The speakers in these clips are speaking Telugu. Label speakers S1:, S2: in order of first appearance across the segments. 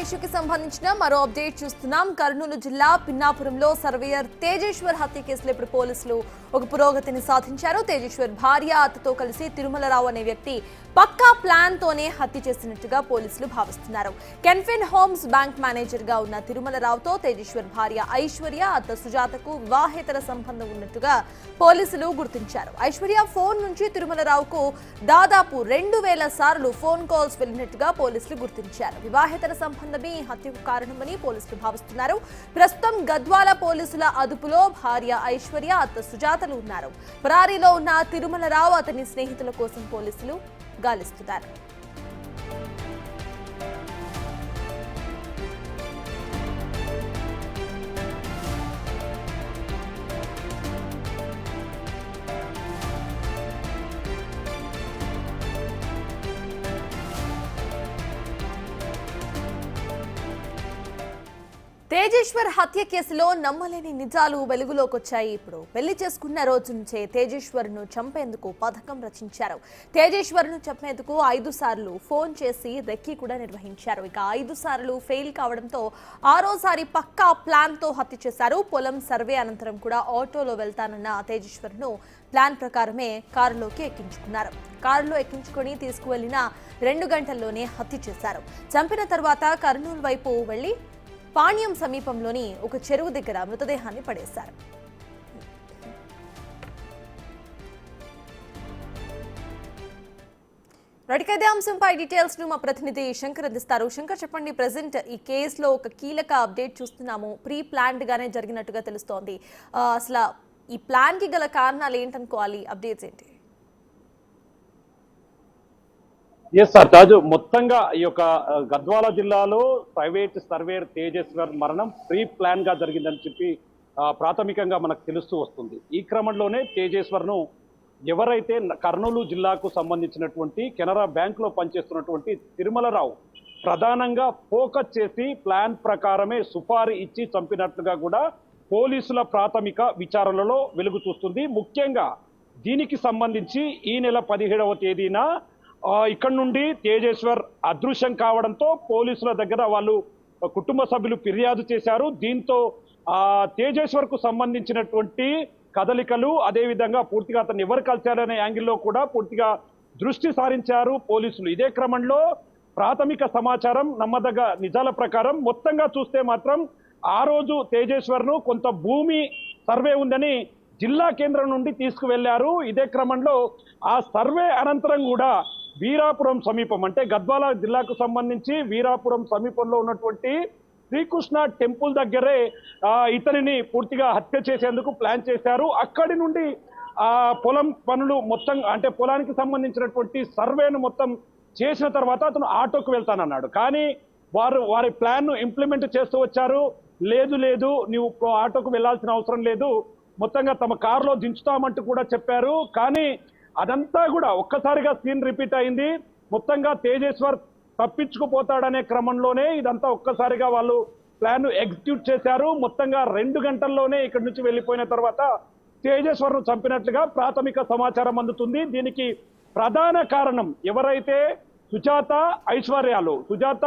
S1: ఇష్యూకి సంబంధించిన మరో అప్డేట్ చూస్తున్నాం. కర్నూలు జిల్లా పిన్నాపురంలో సర్వేయర్ తేజేశ్వర్ హత్య కేసులో ఇప్పుడు పోలీసులు ఒక పురోగతిని సాధించారు. తేజేశ్వర్ భార్య అత్తతో కలిసి తిరుమలరావు అనే వ్యక్తి పక్కా ప్లాన్ తోనే హత్య చేసినట్టుగా పోలీసులు భావిస్తున్నారు. కెన్ఫిన్ హోమ్స్ బ్యాంక్ మేనేజర్ గా ఉన్న తిరుమలరావుతో తేజేశ్వర్ భార్య ఐశ్వర్య అత్త సుజాతకు వివాహేతర సంబంధం ఉన్నట్టుగా పోలీసులు గుర్తించారు. ఐశ్వర్య ఫోన్ నుంచి తిరుమలరావుకు దాదాపు 2000 సార్లు ఫోన్ కాల్స్ వెళ్లినట్టుగా పోలీసులు గుర్తించారు. వివాహేతర సంబంధమే ఈ హత్యకు కారణమని పోలీసులు భావిస్తున్నారు. ప్రస్తుతం గద్వాల పోలీసుల అదుపులో భార్య ఐశ్వర్య అత్త సుజాతలు ఉన్నారు. పరారీలో ఉన్న తిరుమలరావు అతని స్నేహితుల కోసం పోలీసులు గాలిస్తున్నారు. తేజేశ్వర్ హత్య కేసులో నమ్మలేని నిజాలు వెలుగులోకి వచ్చాయి. ఇప్పుడు పెళ్లి చేసుకున్న రోజు నుంచే తేజేశ్వర్ను చంపేందుకు పథకం రచించారు. తేజేశ్వర్ను చంపేందుకు 5 సార్లు ఫోన్ చేసి రెక్కి కూడా నిర్వహించారు. ఇక 5 సార్లు ఫెయిల్ కావడంతో 6వసారి పక్కా ప్లాన్ తో హత్య చేశారు. పొలం సర్వే అనంతరం కూడా ఆటోలో వెళ్తానన్న తేజేశ్వర్ను ప్లాన్ ప్రకారమే కారులోకి ఎక్కించుకున్నారు. కారులో ఎక్కించుకొని తీసుకువెళ్లిన 2 గంటల్లోనే హత్య చేశారు. చంపిన తర్వాత కర్నూలు వైపు వెళ్లి పాణ్యం సమీపంలోని ఒక చెరువు దగ్గర మృతదేహాన్ని పడేశారు. ఇదే అంశంపై డీటెయిల్స్ ను మా ప్రతినిధి శంకర్ అందిస్తారు. శంకర్, చెప్పండి, ప్రెసెంట్ ఈ కేసులో ఒక కీలక అప్డేట్ చూస్తున్నాము. ప్రీ ప్లాన్డ్ గానే జరిగినట్టుగా తెలుస్తోంది. అసలు ఈ ప్లాన్ కి గల కారణాలు ఏంటనుకోవాలి? అప్డేట్స్ ఏంటి?
S2: ఎస్ సార్, తాజు మొత్తంగా ఈ యొక్క గద్వాల జిల్లాలో ప్రైవేట్ సర్వేయర్ తేజేశ్వర్ మరణం ప్రీ ప్లాన్ గా జరిగిందని చెప్పి ప్రాథమికంగా మనకు తెలుస్తూ వస్తుంది. ఈ క్రమంలోనే తేజేశ్వర్ను ఎవరైతే కర్నూలు జిల్లాకు సంబంధించినటువంటి కెనరా బ్యాంకులో పనిచేస్తున్నటువంటి తిరుమలరావు ప్రధానంగా ఫోకస్ చేసి ప్లాన్ ప్రకారమే సుపారీ ఇచ్చి చంపినట్లుగా కూడా పోలీసుల ప్రాథమిక విచారణలో వెలుగు చూస్తుంది. ముఖ్యంగా దీనికి సంబంధించి ఈ నెల 17వ తేదీన ఇక్కడ నుండి తేజేశ్వర్ అదృశ్యం కావడంతో పోలీసుల దగ్గర వాళ్ళు కుటుంబ సభ్యులు ఫిర్యాదు చేశారు. దీంతో తేజేశ్వర్ కు సంబంధించినటువంటి కదలికలు, అదేవిధంగా పూర్తిగా అతను ఎవరు కలిశారనే యాంగిల్లో కూడా పూర్తిగా దృష్టి సారించారు పోలీసులు. ఇదే క్రమంలో ప్రాథమిక సమాచారం, నమ్మదగ్గ నిజాల ప్రకారం మొత్తంగా చూస్తే మాత్రం ఆ రోజు తేజేశ్వర్ను కొంత భూమి సర్వే ఉందని జిల్లా కేంద్రం నుండి తీసుకువెళ్లారు. ఇదే క్రమంలో ఆ సర్వే అనంతరం కూడా వీరాపురం సమీపం, అంటే గద్వాల జిల్లాకు సంబంధించి వీరాపురం సమీపంలో ఉన్నటువంటి శ్రీకృష్ణ టెంపుల్ దగ్గరే ఇతనిని పూర్తిగా హత్య చేసేందుకు ప్లాన్ చేశారు. అక్కడి నుండి పొలం పనులు మొత్తం, అంటే పొలానికి సంబంధించినటువంటి సర్వేను మొత్తం చేసిన తర్వాత అతను ఆటోకు వెళ్తానన్నాడు. కానీ వారి ప్లాన్ ను ఇంప్లిమెంట్ చేస్తూ వచ్చారు. లేదు నువ్వు ఆటోకు వెళ్లాల్సిన అవసరం లేదు, మొత్తంగా తమ కారులో దించుతామంటూ కూడా చెప్పారు. కానీ అదంతా కూడా ఒక్కసారిగా సీన్ రిపీట్ అయింది. మొత్తంగా తేజేశ్వర్ తప్పించుకుపోతాడనే క్రమంలోనే ఇదంతా ఒక్కసారిగా వాళ్ళు ప్లాన్ ఎగ్జిక్యూట్ చేశారు. మొత్తంగా 2 గంటల్లోనే ఇక్కడి నుంచి వెళ్ళిపోయిన తర్వాత తేజేశ్వర్ను చంపినట్లుగా ప్రాథమిక సమాచారం అందుతుంది. దీనికి ప్రధాన కారణం ఎవరైతే సుజాత ఐశ్వర్యాలు, సుజాత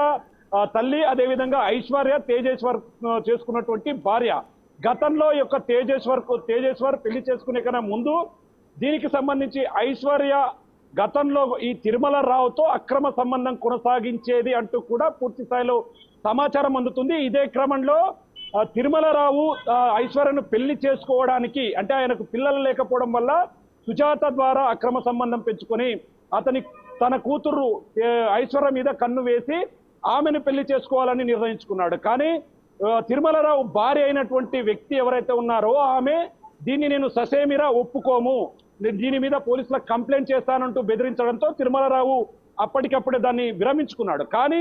S2: తల్లి, అదేవిధంగా ఐశ్వర్య తేజేశ్వర్ చేసుకున్నటువంటి భార్య. గతంలో యొక్క తేజేశ్వర్ పెళ్లి చేసుకునే కన్నా ముందు దీనికి సంబంధించి ఐశ్వర్య గతంలో ఈ తిరుమలరావుతో అక్రమ సంబంధం కొనసాగించేది అంటూ కూడా పూర్తి స్థాయిలో సమాచారం అందుతుంది. ఇదే క్రమంలో తిరుమలరావు ఐశ్వర్యను పెళ్లి చేసుకోవడానికి, అంటే ఆయనకు పిల్లలు లేకపోవడం వల్ల సుజాత ద్వారా అక్రమ సంబంధం పెంచుకొని తన కూతురు ఐశ్వర్య మీద కన్ను వేసి ఆమెను పెళ్లి చేసుకోవాలని నిర్ణయించుకున్నాడు. కానీ తిరుమలరావు భార్య అయినటువంటి వ్యక్తి ఎవరైతే ఉన్నారో ఆమె దీన్ని నేను ససేమిరా ఒప్పుకోము, దీని మీద పోలీసులకు కంప్లైంట్ చేస్తానంటూ బెదిరించడంతో తిరుమలరావు అప్పటికప్పుడే దాన్ని విరమించుకున్నాడు. కానీ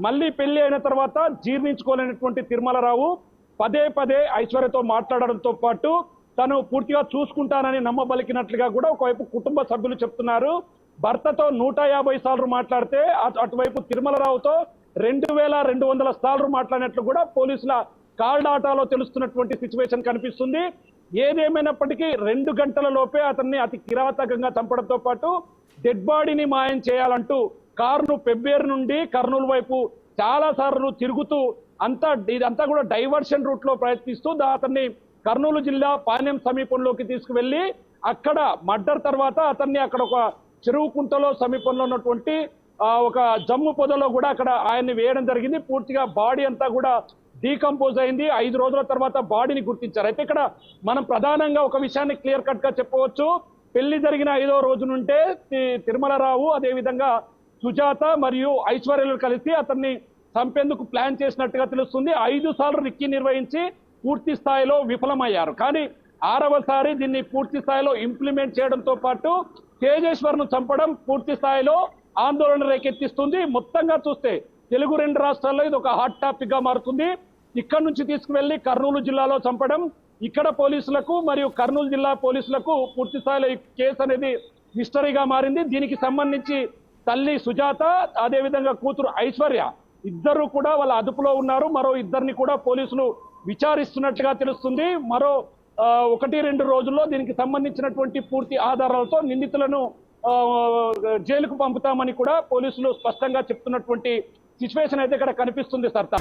S2: మళ్ళీ పెళ్లి అయిన తర్వాత జీర్ణించుకోలేనటువంటి తిరుమలరావు పదే ఐశ్వర్యతో మాట్లాడడంతో పాటు తను పూర్తిగా చూసుకుంటానని నమ్మబలికినట్లుగా కూడా ఒకవైపు కుటుంబ సభ్యులు చెప్తున్నారు. భర్తతో 150 సార్లు మాట్లాడితే అటువైపు తిరుమలరావుతో 2200 సార్లు మాట్లాడినట్లు కూడా పోలీసుల కాల్ డాటాలో తెలుస్తున్నటువంటి సిచ్యువేషన్ కనిపిస్తుంది. ఏదేమైనప్పటికీ 2 గంటల లోపే అతన్ని అతి కిరాతకంగా చంపడంతో పాటు డెడ్ బాడీని మాయం చేయాలంటూ కారును పెబ్బేరు నుండి కర్నూలు వైపు చాలా సార్లు తిరుగుతూ ఇదంతా కూడా డైవర్షన్ రూట్ లో ప్రయత్నిస్తూ అతన్ని కర్నూలు జిల్లా పాణ్యం సమీపంలోకి తీసుకువెళ్లి అక్కడ మర్డర్ తర్వాత అతన్ని అక్కడ ఒక చెరువు కుంటలో సమీపంలో ఉన్నటువంటి ఒక జమ్ము పొదలో కూడా అక్కడ ఆయన్ని వేయడం జరిగింది. పూర్తిగా బాడీ అంతా కూడా డీకంపోజ్ అయింది. 5 రోజుల తర్వాత బాడీని గుర్తించారు. అయితే ఇక్కడ మనం ప్రధానంగా ఒక విషయాన్ని క్లియర్ కట్ గా చెప్పవచ్చు. పెళ్లి జరిగిన 5వ రోజు నుండే తిరుమలరావు అదేవిధంగా సుజాత మరియు ఐశ్వర్యలు కలిసి అతన్ని చంపేందుకు ప్లాన్ చేసినట్టుగా తెలుస్తుంది. 5 సార్లు రిక్కీ నిర్వహించి పూర్తి స్థాయిలో విఫలమయ్యారు. కానీ 6వసారి దీన్ని పూర్తి స్థాయిలో ఇంప్లిమెంట్ చేయడంతో పాటు తేజేశ్వర్ను చంపడం పూర్తి స్థాయిలో ఆందోళన రేకెత్తిస్తుంది. మొత్తంగా చూస్తే తెలుగు 2 రాష్ట్రాల్లో ఇది ఒక హాట్ టాపిక్ గా మారుతుంది. ఇక్కడ నుంచి తీసుకువెళ్లి కర్నూలు జిల్లాలో చంపడం ఇక్కడ పోలీసులకు మరియు కర్నూలు జిల్లా పోలీసులకు పూర్తి స్థాయిలో ఈ కేసు అనేది మిస్టరీగా మారింది. దీనికి సంబంధించి తల్లి సుజాత అదేవిధంగా కూతురు ఐశ్వర్య ఇద్దరు కూడా వాళ్ళ అదుపులో ఉన్నారు. మరో ఇద్దరిని కూడా పోలీసులు విచారిస్తున్నట్టుగా తెలుస్తుంది. మరో 1-2 రోజుల్లో దీనికి సంబంధించినటువంటి పూర్తి ఆధారాలతో నిందితులను జైలుకు పంపుతామని కూడా పోలీసులు స్పష్టంగా చెప్తున్నటువంటి సిచ్యువేషన్ అయితే ఇక్కడ కనిపిస్తుంది సర్తా.